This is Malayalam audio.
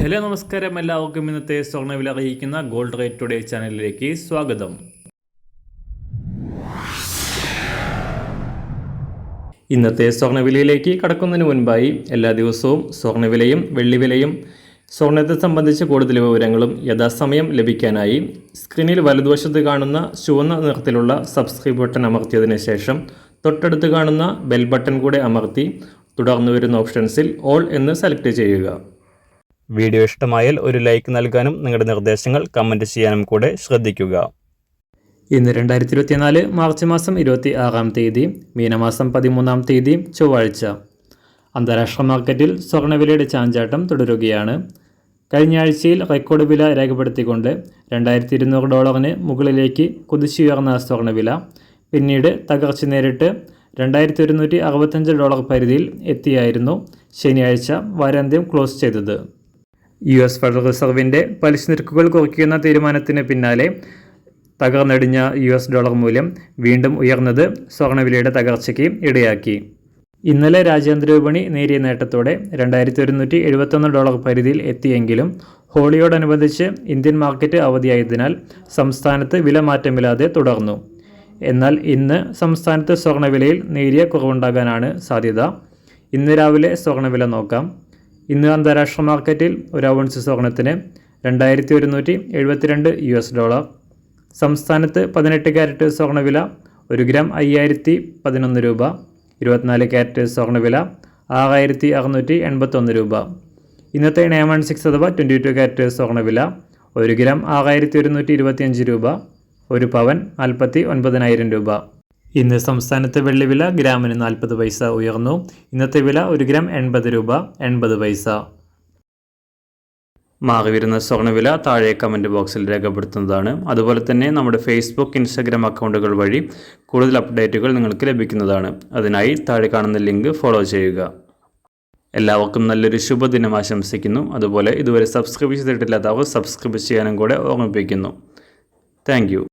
ഹലോ നമസ്കാരം, എല്ലാവർക്കും ഇന്നത്തെ സ്വർണ്ണവില അറിയിക്കുന്ന ഗോൾഡ് റേറ്റ് ടുഡേ ചാനലിലേക്ക് സ്വാഗതം. ഇന്നത്തെ സ്വർണ്ണവിലയിലേക്ക് കടക്കുന്നതിന് മുൻപായി എല്ലാ ദിവസവും സ്വർണ്ണവിലയും വെള്ളിവിലയും സ്വർണ്ണത്തെ സംബന്ധിച്ച് കൂടുതൽ വിവരങ്ങളും യഥാസമയം ലഭിക്കാനായി സ്ക്രീനിൽ വലതുവശത്ത് കാണുന്ന ചുവന്ന നിറത്തിലുള്ള സബ്സ്ക്രൈബ് ബട്ടൺ അമർത്തിയതിനു ശേഷം തൊട്ടടുത്ത് കാണുന്ന ബെൽ ബട്ടൺ കൂടെ അമർത്തി തുടർന്ന് വരുന്ന ഓപ്ഷൻസിൽ ഓൾ എന്ന് സെലക്ട് ചെയ്യുക. വീഡിയോ ഇഷ്ടമായാൽ ഒരു ലൈക്ക് നൽകാനും നിങ്ങളുടെ നിർദ്ദേശങ്ങൾ കമൻറ്റ് ചെയ്യാനും കൂടെ ശ്രദ്ധിക്കുക. ഇന്ന് 2024 മാർച്ച് മാസം 26-ാം തീയതി, മീനമാസം 13-ാം തീയതി ചൊവ്വാഴ്ച. അന്താരാഷ്ട്ര മാർക്കറ്റിൽ സ്വർണ്ണവിലയുടെ ചാഞ്ചാട്ടം തുടരുകയാണ്. കഴിഞ്ഞ ആഴ്ചയിൽ റെക്കോർഡ് വില രേഖപ്പെടുത്തിക്കൊണ്ട് $2200 മുകളിലേക്ക് കുതിച്ചുയർന്ന സ്വർണ്ണവില പിന്നീട് തകർച്ച നേരിട്ട് $2165 പരിധിയിൽ എത്തിയായിരുന്നു ശനിയാഴ്ച വാരാന്ത്യം ക്ലോസ് ചെയ്തത്. US ഫെഡറൽ റിസർവിൻ്റെ പലിശ നിരക്കുകൾ കുറയ്ക്കുന്ന തീരുമാനത്തിന് പിന്നാലെ തകർന്നടിഞ്ഞ US ഡോളർ മൂല്യം വീണ്ടും ഉയർന്നത് സ്വർണ്ണവിലയുടെ തകർച്ചയ്ക്ക് ഇടയാക്കി. ഇന്നലെ രാജ്യാന്തര വിപണി നേരിയ നേട്ടത്തോടെ $2171 പരിധിയിൽ എത്തിയെങ്കിലും ഹോളിയോടനുബന്ധിച്ച് ഇന്ത്യൻ മാർക്കറ്റ് അവധിയായതിനാൽ സംസ്ഥാനത്ത് വില മാറ്റമില്ലാതെ തുടർന്നു. എന്നാൽ ഇന്ന് സംസ്ഥാനത്ത് സ്വർണ്ണവിലയിൽ നേരിയ കുറവുണ്ടാകാനാണ് സാധ്യത. ഇന്ന് രാവിലെ സ്വർണ്ണവില നോക്കാം. ഇന്ന് അന്താരാഷ്ട്ര മാർക്കറ്റിൽ ഒരു ഔൺസ് സ്വർണ്ണത്തിന് $2172. സംസ്ഥാനത്ത് 18 ക്യാരറ്റ് സ്വർണ്ണവില 1 ഗ്രാം 5011 രൂപ. 24 ക്യാരറ്റ് സ്വർണ്ണവില 6681 രൂപ. ഇന്നത്തെ 916 അഥവാ 22 ക്യാരറ്റ് സ്വർണ്ണവില 1 ഗ്രാം 6125 രൂപ. 1 പവൻ 49,000 രൂപ. ഇന്ന് സംസ്ഥാനത്തെ വെള്ളിവില ഗ്രാമിന് 40 പൈസ ഉയർന്നു. ഇന്നത്തെ വില 1 ഗ്രാം 80 രൂപ 80 പൈസ. മാറിവരുന്ന സ്വർണ്ണവില താഴെ കമൻറ്റ് ബോക്സിൽ രേഖപ്പെടുത്തുന്നതാണ്. അതുപോലെ തന്നെ നമ്മുടെ ഫേസ്ബുക്ക്, ഇൻസ്റ്റാഗ്രാം അക്കൗണ്ടുകൾ വഴി കൂടുതൽ അപ്ഡേറ്റുകൾ നിങ്ങൾക്ക് ലഭിക്കുന്നതാണ്. അതിനായി താഴെ കാണുന്ന ലിങ്ക് ഫോളോ ചെയ്യുക. എല്ലാവർക്കും നല്ലൊരു ശുഭദിനം ആശംസിക്കുന്നു. അതുപോലെ ഇതുവരെ സബ്സ്ക്രൈബ് ചെയ്തിട്ടില്ലാത്തവർ സബ്സ്ക്രൈബ് ചെയ്യാനും കൂടെ ഓർമ്മിപ്പിക്കുന്നു. Thank you.